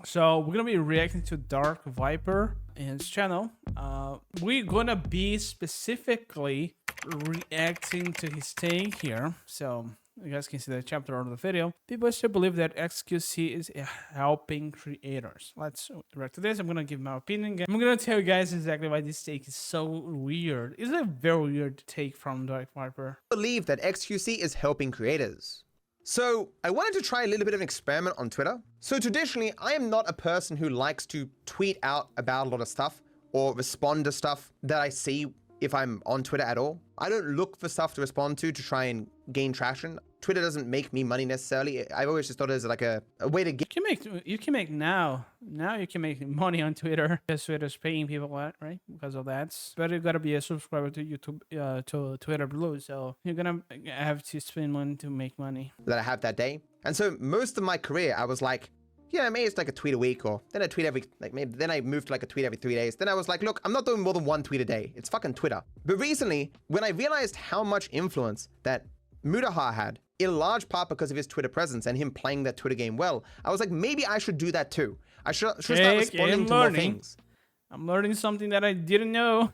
So we're gonna be reacting to Dark Viper in his channel. We're gonna be specifically reacting to his take here. So you guys can see the chapter of the video. People still believe that XQC is helping creators. Let's react to this. I'm gonna give my opinion. I'm gonna tell you guys exactly why this take is so weird. It's a very weird take from Dark Viper. Believe that XQC is helping creators. So I wanted to try a little bit of an experiment on Twitter. So traditionally, I am not a person who likes to tweet out about a lot of stuff or respond to stuff that I see if I'm on Twitter at all. I don't look for stuff to respond to try and gain traction. Twitter doesn't make me money necessarily. I've always just thought it as like a way to get. You can make now you can make money on Twitter because Twitter's paying people right because of that. But you gotta be a subscriber to YouTube to Twitter Blue, so you're gonna have to spend money to make money. That I have that day. And so most of my career, I was like, yeah, maybe it's like a tweet a week, or then I tweet every, like maybe then I moved to like a tweet every 3 days. Then I was like, look, I'm not doing more than 1 tweet a day. It's fucking Twitter. But recently, when I realized how much influence that Mutahar had, in large part because of his Twitter presence and him playing that Twitter game well, I was like, maybe I should do that too. I should start responding to more things. I'm learning something that I didn't know.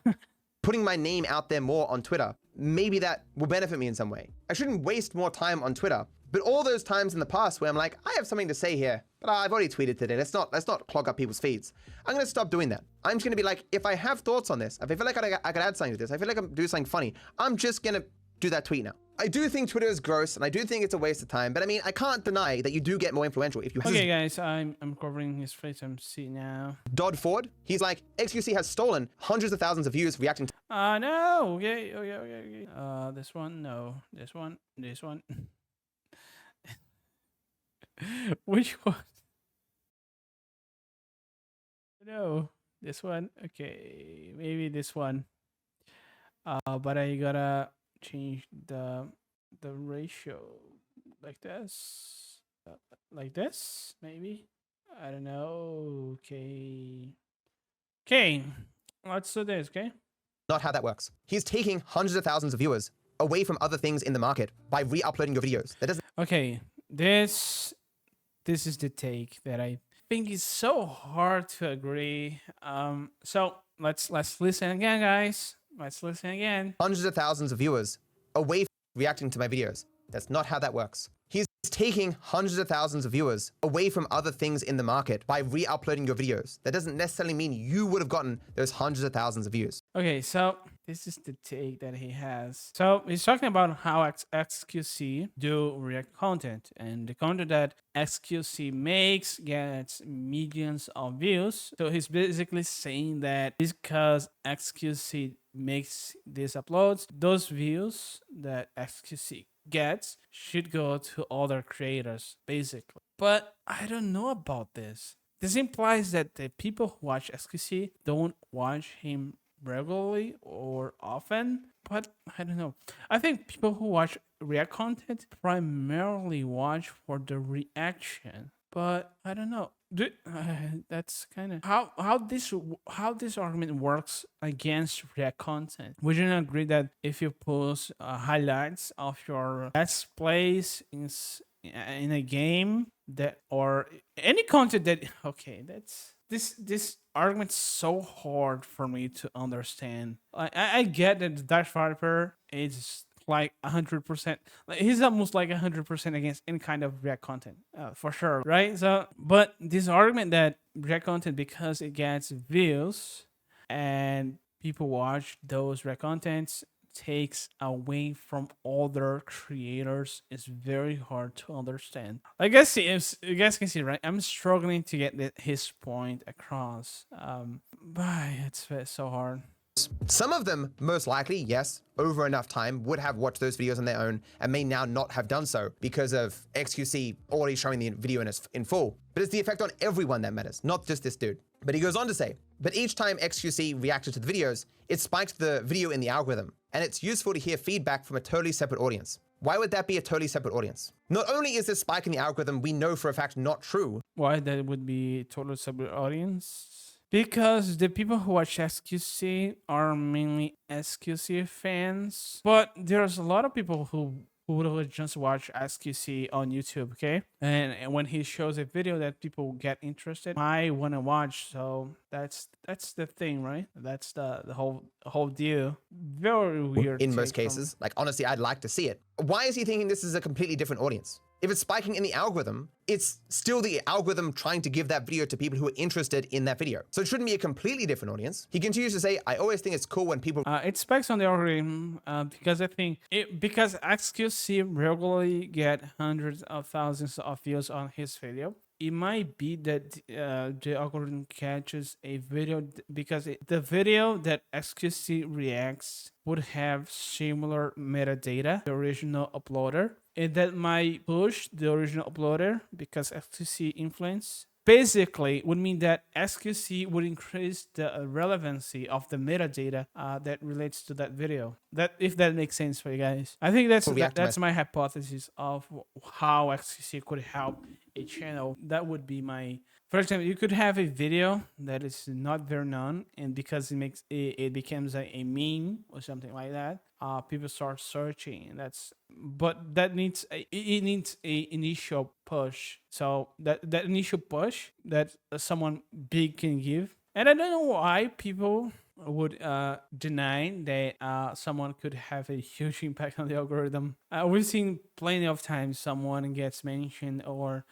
Putting my name out there more on Twitter, maybe that will benefit me in some way. I shouldn't waste more time on Twitter. But all those times in the past where I'm like, I have something to say here, but I've already tweeted today. Let's not clog up people's feeds. I'm gonna stop doing that. I'm just gonna be like, if I have thoughts on this, if I feel like I could add something to this, I feel like I'm doing something funny, I'm just gonna do that tweet now. I do think Twitter is gross, and I do think it's a waste of time, but I mean, I can't deny that you do get more influential if you have. Okay, guys, I'm covering his face. I'm seeing now. Dodd Ford, he's like, XQC has stolen hundreds of thousands of views reacting to. No. Okay. This one, no. This one. Which one? No, this one. Okay, maybe this one. But I gotta change the ratio like this, maybe. I don't know. Okay. Let's do this. Okay. Not how that works. He's taking hundreds of thousands of viewers away from other things in the market by re-uploading your videos. That doesn't. Okay. This is the take that I think is so hard to agree. So let's listen again, guys. Let's listen again. Hundreds of thousands of viewers away from reacting to my videos. That's not how that works. He's taking hundreds of thousands of viewers away from other things in the market by re-uploading your videos. That doesn't necessarily mean you would have gotten those hundreds of thousands of views. Okay, so this is the take that he has. So he's talking about how XQC do React content, and the content that XQC makes gets millions of views. So he's basically saying that because XQC makes these uploads, those views that XQC gets should go to other creators, basically. But I don't know about this. This implies that the people who watch XQC don't watch him regularly or often, but I don't know. I think people who watch React content primarily watch for the reaction, but I don't know. That's kind of how this argument works against React content. Would you not agree that if you post highlights of your let's plays in a game that or any content that that's this argument's so hard for me to understand. I get that Dark Viper is like 100%. Like, he's almost like 100% against any kind of React content, for sure, right? So, but this argument that React content, because it gets views and people watch those React contents, takes away from other creators is very hard to understand. I guess if you guys can see, right? I'm struggling to get his point across. But it's so hard. Some of them, most likely, yes, over enough time, would have watched those videos on their own and may now not have done so because of XQC already showing the video in full. But it's the effect on everyone that matters, not just this dude. But he goes on to say, but each time XQC reacted to the videos, it spiked the video in the algorithm, and it's useful to hear feedback from a totally separate audience. Why would that be a totally separate audience? Not only is this spike in the algorithm we know for a fact not true. Why that would be a totally separate audience? Because the people who watch XQC are mainly XQC fans, but there's a lot of people who who would just watch XQC on YouTube, okay? And when he shows a video that people get interested, I want to watch. So that's the thing, right? That's the whole deal. Very weird. In most take from- cases. Like, honestly, I'd like to see it. Why is he thinking this is a completely different audience? If it's spiking in the algorithm, it's still the algorithm trying to give that video to people who are interested in that video. So it shouldn't be a completely different audience. He continues to say, I always think it's cool when people it spikes on the algorithm because I think because XQC regularly get hundreds of thousands of views on his video. It might be that the algorithm catches a video because the video that XQC reacts would have similar metadata to the original uploader, and that might push the original uploader because XQC influence basically would mean that XQC would increase the relevancy of the metadata that relates to that video. That if that makes sense for you guys, I think that's my hypothesis of how XQC could help a channel. That would be my. For example, you could have a video that is not very known, and because it becomes a meme or something like that, people start searching. And that needs it needs a initial push. So that initial push that someone big can give, and I don't know why people would deny that someone could have a huge impact on the algorithm. We've seen plenty of times someone gets mentioned or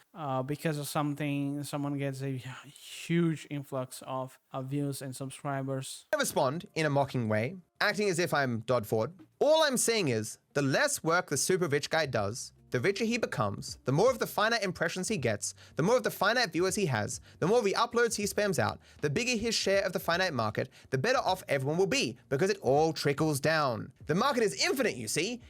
because of something, someone gets a huge influx of views and subscribers. I respond in a mocking way, acting as if I'm Dodd Ford. All I'm saying is, the less work the super rich guy does, the richer he becomes, the more of the finite impressions he gets, the more of the finite viewers he has, the more re-uploads he spams out, the bigger his share of the finite market, the better off everyone will be, because it all trickles down. The market is infinite, you see.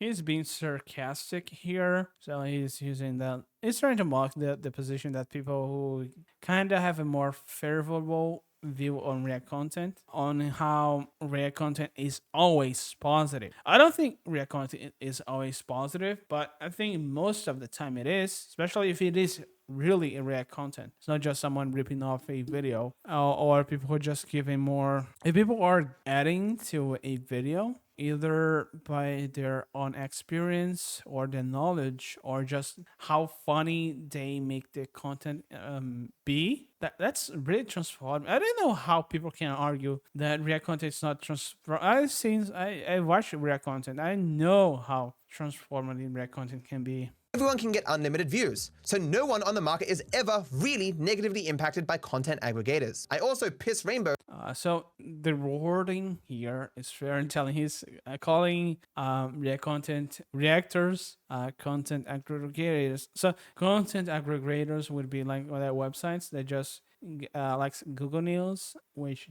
He's being sarcastic here, so he's using that. He's trying to mock the position that people who kind of have a more favorable view on React content, on how React content is always positive. I don't think React content is always positive, but I think most of the time it is, especially if it is really a React content. It's not just someone ripping off a video or people who are just giving more. If people are adding to a video, either by their own experience or their knowledge or just how funny they make the content be, that's really transformative. I don't know how people can argue that React content is not transformative. I watch React content. I know how transformative React content can be. Everyone can get unlimited views, so no one on the market is ever really negatively impacted by content aggregators. I also piss Rainbow. So the wording here is very telling. He's calling React content reactors content aggregators. So content aggregators would be like other websites that just like Google News, which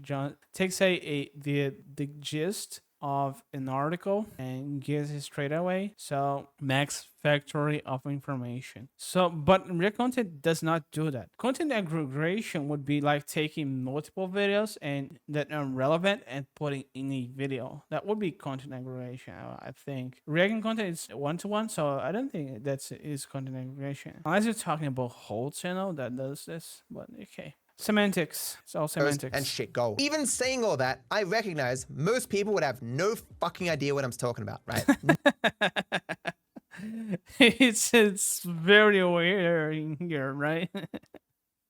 takes the gist of an article and gives it straight away. So max factory of information. So but React content does not do that. Content aggregation would be like taking multiple videos and that are relevant and putting in a video. That would be content aggregation, I think. React content is one-to-one, so I don't think that is content aggregation. Unless you're talking about whole channel that does this, but okay. Semantics. It's all semantics. And shit go. Even saying all that, I recognize most people would have no fucking idea what I'm talking about, right? It's very aware in here, right?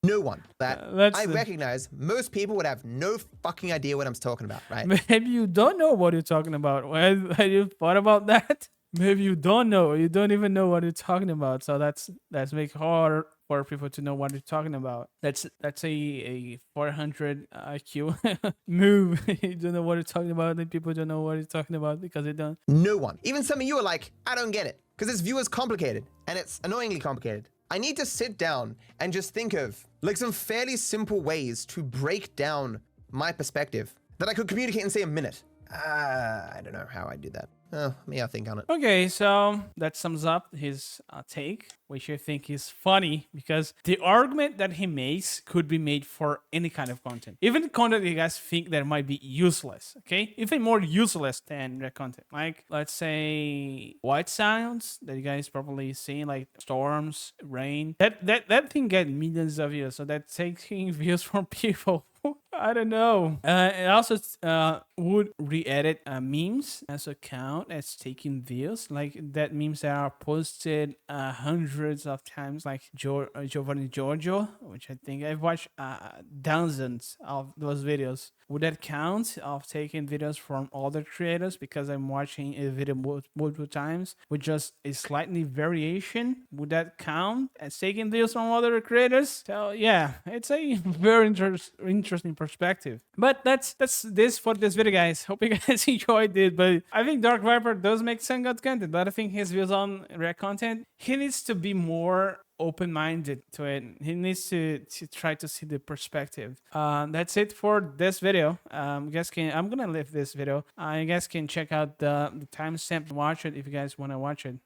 No one. I recognize most people would have no fucking idea what I'm talking about, right? Maybe you don't know what you're talking about. Have you thought about that? Maybe you don't know. You don't even know what you're talking about. So that's make hard for people to know what you're talking about. That's a 400 IQ move. You don't know what you're talking about, and people don't know what you're talking about because they don't. No one. Even some of you are like, I don't get it. Because this view is complicated, and it's annoyingly complicated. I need to sit down and just think of like some fairly simple ways to break down my perspective that I could communicate in, say, a minute. I don't know how I do that. I'll think on it. Okay, so that sums up his take, which I think is funny because the argument that he makes could be made for any kind of content. Even content you guys think that might be useless, okay? Even more useless than React content. Like, let's say, white sounds that you guys probably seen, like storms, rain. That thing get millions of views, so that's taking views from people I don't know. It also would re-edit memes as a count as taking views, like that memes that are posted hundreds of times, like Giovanni Giorgio, which I think I've watched thousands of those videos. Would that count of taking videos from other creators because I'm watching a video multiple times with just a slightly variation? Would that count as taking videos from other creators? So yeah, it's a very interesting perspective. But that's this for this video, guys. Hope you guys enjoyed it. But I think Dark Viper does make some good content, but I think his views on React content, he needs to be more open-minded to it. He needs to try to see the perspective. That's it for this video. You guys can, I'm gonna leave this video. You guys can check out the timestamp and watch it if you guys want to watch it.